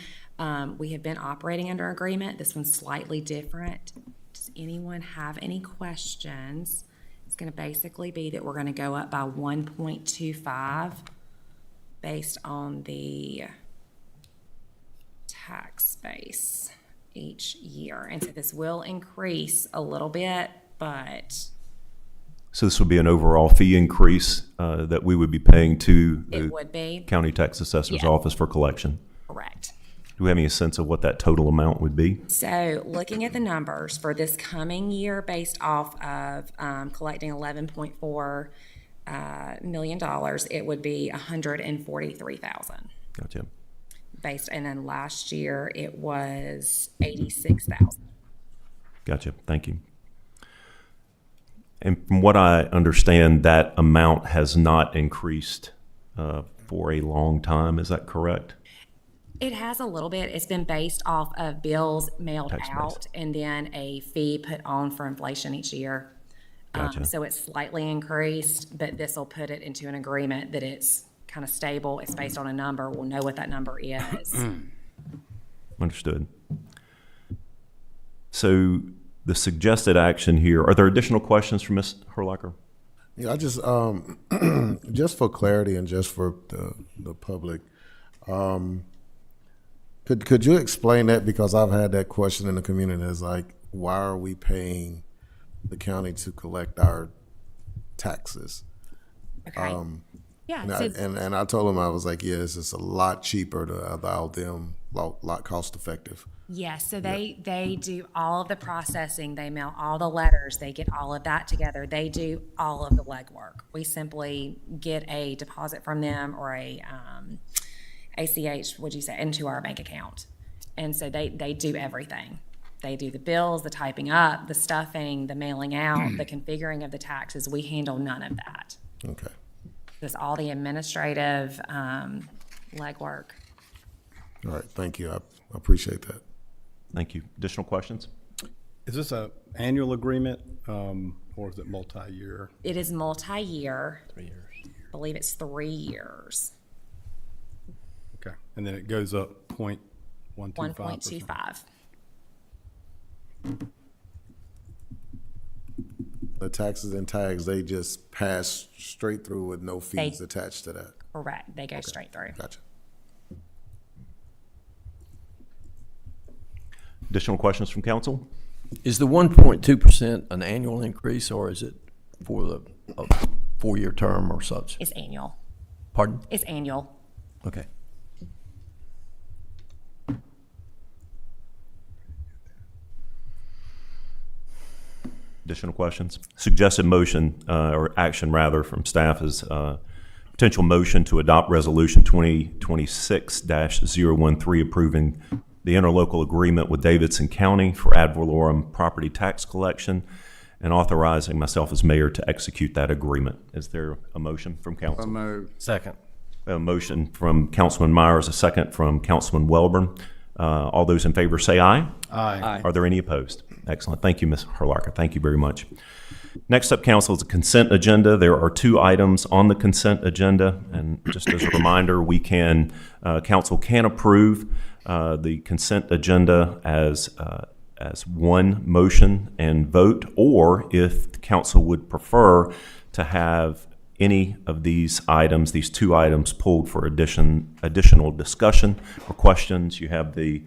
We have been operating under agreement. This one's slightly different. Does anyone have any questions? It's going to basically be that we're going to go up by 1.25 based on the tax base each year. And so this will increase a little bit, but So this would be an overall fee increase that we would be paying to it would be. the County Tax Assessor's Yeah. Office for collection. Correct. Do we have any sense of what that total amount would be? So looking at the numbers for this coming year based off of collecting $11.4 million, it would be $143,000. Gotcha. And then last year it was 86,000. Gotcha. Thank you. And from what I understand, that amount has not increased for a long time. Is that correct? It has a little bit. It's been based off of bills mailed Tax base. out and then a fee put on for inflation each year. Gotcha. So it's slightly increased, but this will put it into an agreement that it's kind of stable. It's based on a number. We'll know what that number is. Understood. So the suggested action here, are there additional questions from Ms. Herlacher? Yeah, I just, just for clarity and just for the public, could you explain that? Because I've had that question in the community. It's like, why are we paying the county to collect our taxes? Okay. Yeah, And I told him, I was like, yeah, it's just a lot cheaper to allow them, lot cost effective. Yes, so they do all of the processing, they mail all the letters, they get all of that together, they do all of the legwork. We simply get a deposit from them or a ACH, would you say, into our bank account. And so they do everything. They do the bills, the typing up, the stuffing, the mailing out, the configuring of the taxes. We handle none of that. Okay. It's all the administrative legwork. All right, thank you. I appreciate that. Thank you. Additional questions? Is this an annual agreement or is it multi-year? It is multi-year. 3 years. I believe it's 3 years. Okay, and then it goes up 0.125%. 1.25. The taxes and tags, they just pass straight through with no fees attached to that. Correct. They go straight through. Gotcha. Additional questions from council? Is the 1.2% an annual increase, or is it for the 4-year term or such? It's annual. Pardon? It's annual. Okay. Additional questions? Suggested motion, or action rather, from staff is potential motion to adopt Resolution 2026-013 approving the interlocal agreement with Davidson County for ad valorem property tax collection and authorizing myself as mayor to execute that agreement. Is there a motion from council? So moved. Second. We have a motion from Councilman Myers, a second from Councilman Welborn. All those in favor say aye. Aye. Are there any opposed? Excellent. Thank you, Ms. Herlacher. Thank you very much. Next up, council, is the consent agenda. There are 2 items on the consent agenda, and just as a reminder, we can, council can approve the consent agenda as one motion and vote, or if the council would prefer to have any of these items, these 2 items, pulled for additional discussion or questions, you have the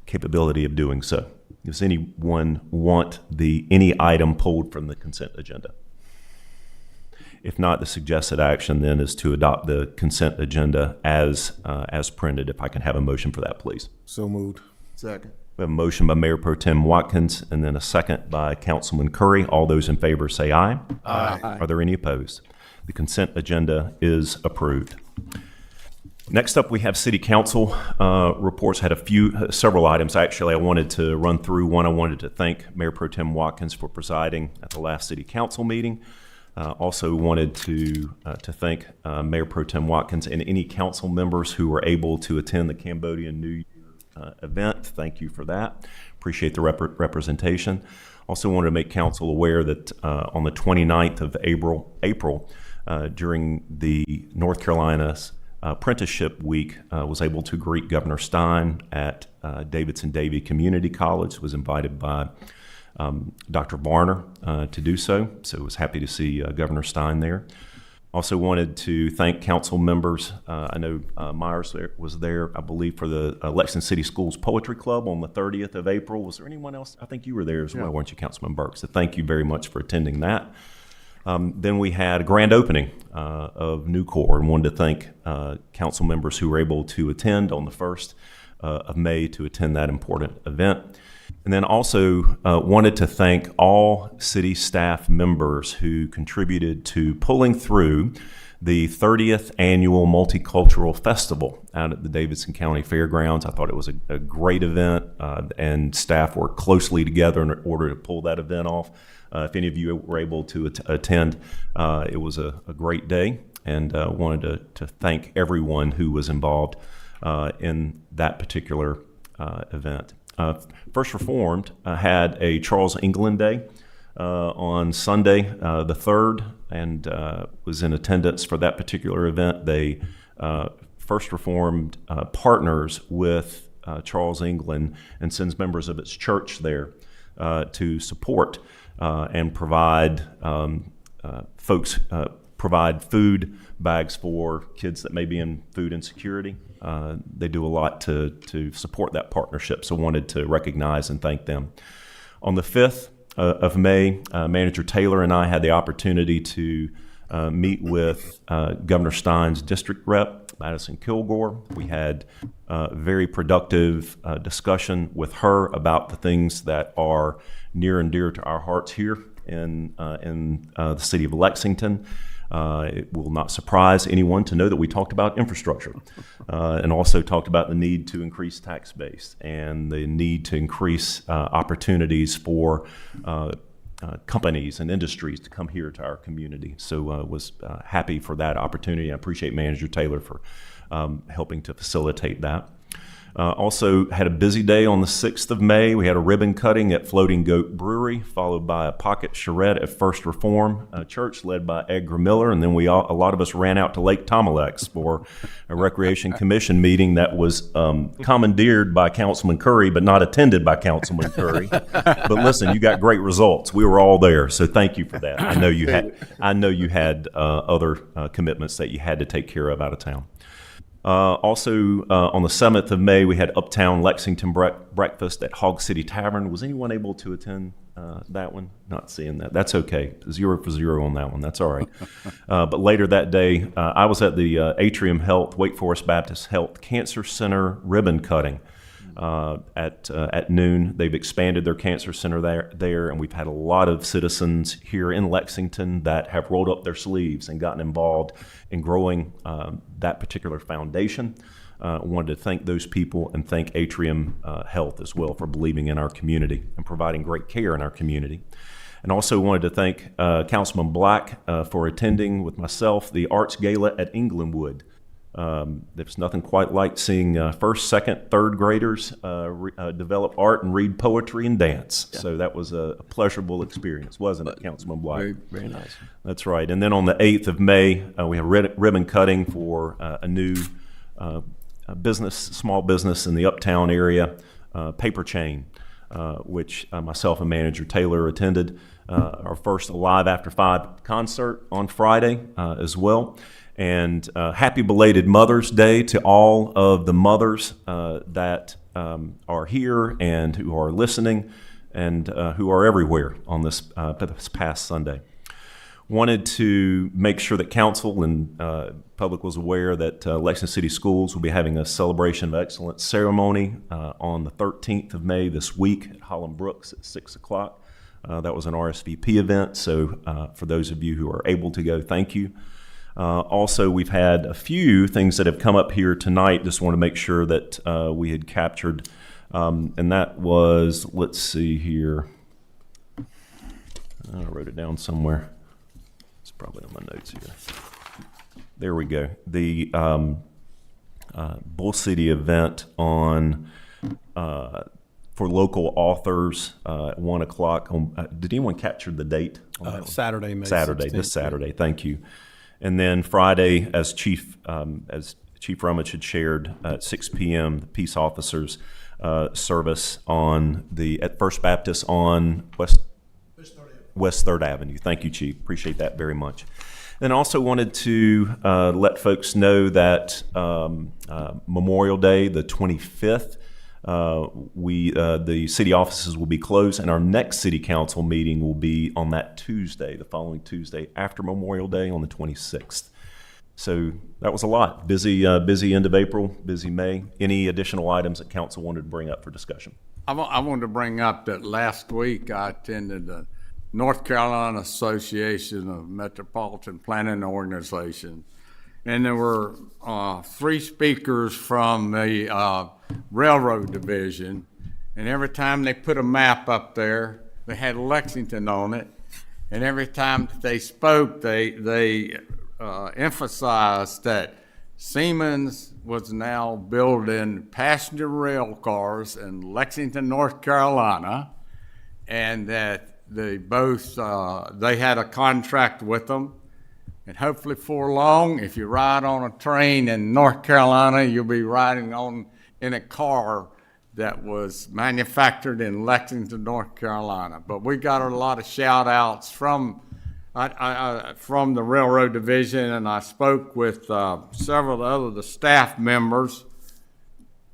capability of doing so. Does anyone want any item pulled from the consent agenda? If not, the suggested action then is to adopt the consent agenda as printed. If I can have a motion for that, please. So moved. Second. We have a motion by Mayor Pro Tem Watkins and then a second by Councilman Curry. All those in favor say aye. Aye. Are there any opposed? The consent agenda is approved. Next up, we have City Council reports. Had several items. Actually, I wanted to run through one. I wanted to thank Mayor Pro Tem Watkins for presiding at the last City Council meeting. Also wanted to thank Mayor Pro Tem Watkins and any council members who were able to attend the Cambodian New Year event. Thank you for that. Appreciate the representation. Also wanted to make council aware that on the 29th of April, during the North Carolina's Apprenticeship Week, was able to greet Governor Stein at Davidson-Davie Community College. Was invited by Dr. Varner to do so. So was happy to see Governor Stein there. Also wanted to thank council members. I know Myers was there, I believe, for the Lexington City Schools Poetry Club on the 30th of April. Was there anyone else? I think you were there as well, weren't you, Councilman Burke? So thank you very much for attending that. Then we had a grand opening of Nucor, and wanted to thank council members who were able to attend on the 1st of May to attend that important event. And then also wanted to thank all city staff members who contributed to pulling through the 30th annual Multicultural Festival out at the Davidson County Fairgrounds. I thought it was a great event, and staff worked closely together in order to pull that event off. If any of you were able to attend, it was a great day, and wanted to thank everyone who was involved in that particular event. First Reformed had a Charles England Day on Sunday the 3rd, and was in attendance for that particular event. They First Reformed partners with Charles England and sends members of its church there to support and provide provide food bags for kids that may be in food insecurity. They do a lot to support that partnership, so wanted to recognize and thank them. On the 5th of May, Manager Taylor and I had the opportunity to meet with Governor Stein's district rep, Madison Kilgore. We had a very productive discussion with her about the things that are near and dear to our hearts here in the city of Lexington. It will not surprise anyone to know that we talked about infrastructure and also talked about the need to increase tax base and the need to increase opportunities for companies and industries to come here to our community. So was happy for that opportunity. I appreciate Manager Taylor for helping to facilitate that. Also had a busy day on the 6th of May. We had a ribbon cutting at Floating Goat Brewery, followed by a pocket charrette at First Reform Church, led by Edgar Miller. And then a lot of us ran out to Lake Tomilex for a Recreation Commission meeting that was commandeered by Councilman Curry, but not attended by Councilman Curry. But listen, you got great results. We were all there, so thank you for that. I know you had other commitments that you had to take care of out of town. Also, on the 7th of May, we had Uptown Lexington breakfast at Hog City Tavern. Was anyone able to attend that one? Not seeing that. That's okay. 0 for 0 on that one. That's all right. But later that day, I was at the Atrium Health, Wake Forest Baptist Health Cancer Center ribbon cutting at noon. They've expanded their cancer center there, and we've had a lot of citizens here in Lexington that have rolled up their sleeves and gotten involved in growing that particular foundation. Wanted to thank those people and thank Atrium Health as well for believing in our community and providing great care in our community. And also wanted to thank Councilman Black for attending with myself the Arts Gala at Englandwood. There's nothing quite like seeing first, second, third graders develop art and read poetry and dance. Yeah. So that was a pleasurable experience, wasn't it, Councilman Black? Very, very nice. That's right. And then on the 8th of May, we have ribbon cutting for a new small business in the Uptown area, Paper Chain, which myself and Manager Taylor attended. Our first Alive After 5 concert on Friday as well. And happy belated Mother's Day to all of the mothers that are here and who are listening and who are everywhere on this past Sunday. Wanted to make sure that council and public was aware that Lexington City Schools will be having a Celebration of Excellence ceremony on the 13th of May this week at Holland Brooks at 6 o'clock. That was an RSVP event, so for those of you who are able to go, thank you. Also, we've had a few things that have come up here tonight. Just want to make sure that we had captured, and that was, let's see here. I wrote it down somewhere. It's probably on my notes here. There we go. The Bull City event on for local authors at 1 o'clock. Did anyone capture the date? Saturday, May 16th. Saturday, this Saturday. Thank you. And then Friday, as Chief Rummage had shared, at 6 p.m., the peace officers service at First Baptist on West 3rd Avenue. Thank you, Chief. Appreciate that very much. Then also wanted to let folks know that Memorial Day, the 25th, the city offices will be closed, and our next city council meeting will be on that Tuesday, the following Tuesday after Memorial Day on the 26th. So that was a lot. Busy end of April, busy May. Any additional items that council wanted to bring up for discussion? I wanted to bring up that last week I attended the North Carolina Association of Metropolitan Planning Organizations, and there were 3 speakers from the Railroad Division, and every time they put a map up there, they had Lexington on it, and every time they spoke, they emphasized that Siemens was now building passenger rail cars in Lexington, North Carolina, and that they had a contract with them. And hopefully for long, if you ride on a train in North Carolina, you'll be riding in a car that was manufactured in Lexington, North Carolina. But we got a lot of shout outs from the Railroad Division, and I spoke with several of the staff members,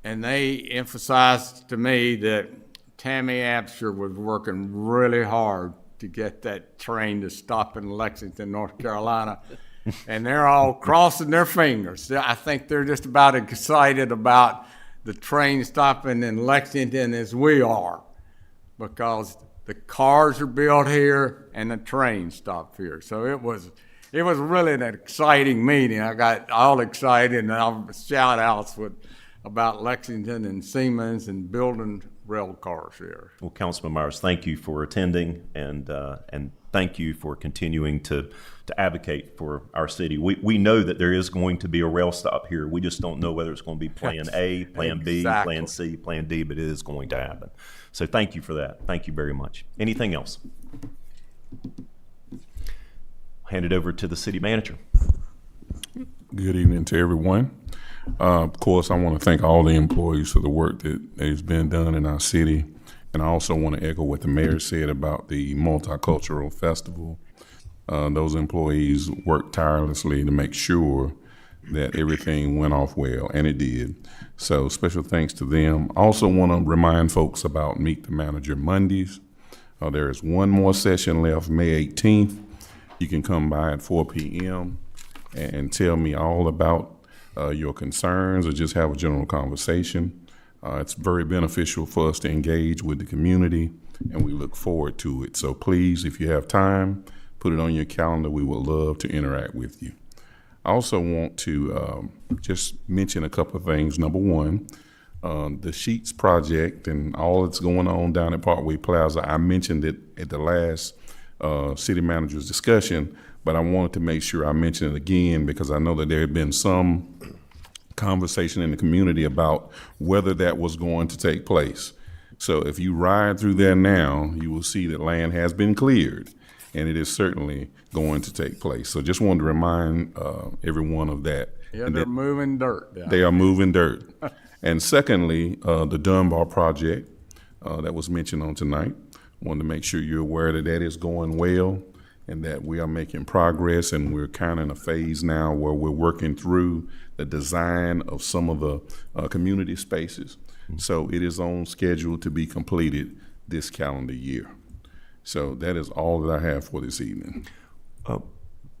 and they emphasized to me that Tammy Absher was working really hard to get that train to stop in Lexington, North Carolina. And they're all crossing their fingers. I think they're just about as excited about the train stopping in Lexington as we are, because the cars are built here and the train stopped here. So it was really an exciting meeting. I got all excited, and all shout outs about Lexington and Siemens and building rail cars here. Well, Councilman Myers, thank you for attending, and thank you for continuing to advocate for our city. We know that there is going to be a rail stop here. We just don't know whether it's going to be Plan A, Plan B, Exactly. Plan C, Plan D, but it is going to happen. So thank you for that. Thank you very much. Anything else? Hand it over to the city manager. Good evening to everyone. Of course, I want to thank all the employees for the work that has been done in our city. And I also want to echo what the mayor said about the multicultural festival. Those employees worked tirelessly to make sure that everything went off well, and it did. So special thanks to them. I also want to remind folks about Meet the Manager Mondays. There is one more session left, May 18th. You can come by at 4 p.m. and tell me all about your concerns, or just have a general conversation. It's very beneficial for us to engage with the community, and we look forward to it. So please, if you have time, put it on your calendar. We would love to interact with you. I also want to just mention a couple of things. Number one, the Sheets project and all that's going on down at Parkway Plaza. I mentioned it at the last city manager's discussion, but I wanted to make sure I mention it again, because I know that there had been some conversation in the community about whether that was going to take place. So if you ride through there now, you will see that land has been cleared, and it is certainly going to take place. So just wanted to remind everyone of that. Yeah, And they're that moving dirt down. they are moving dirt. And secondly, the Dunbar project that was mentioned on tonight. Wanted to make sure you're aware that that is going well, and that we are making progress, and we're kind of in a phase now where we're working through the design of some of the community spaces. So it is on schedule to be completed this calendar year. So that is all that I have for this evening.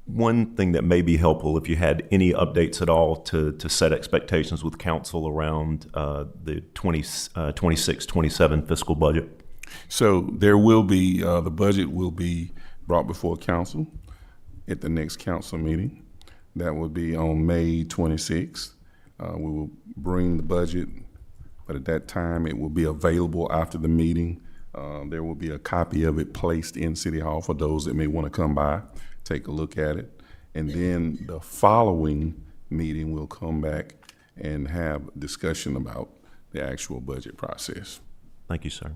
One thing that may be helpful, if you had any updates at all to set expectations with council around the 26-27 fiscal budget. So there will be, the budget will be brought before council at the next council meeting. That will be on May 26th. We will bring the budget, but at that time it will be available after the meeting. There will be a copy of it placed in City Hall for those that may want to come by, take a look at it. And then the following meeting, we'll come back and have discussion about the actual budget process. Thank you, sir.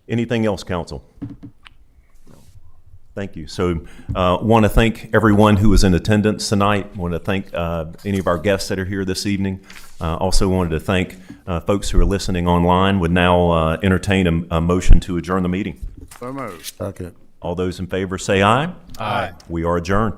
Anything else, council? Thank you. So want to thank everyone who was in attendance tonight. Want to thank any of our guests that are here this evening. Also wanted to thank folks who are listening online. Would now entertain a motion to adjourn the meeting. So moved. Okay. All those in favor say aye. Aye. We are adjourned.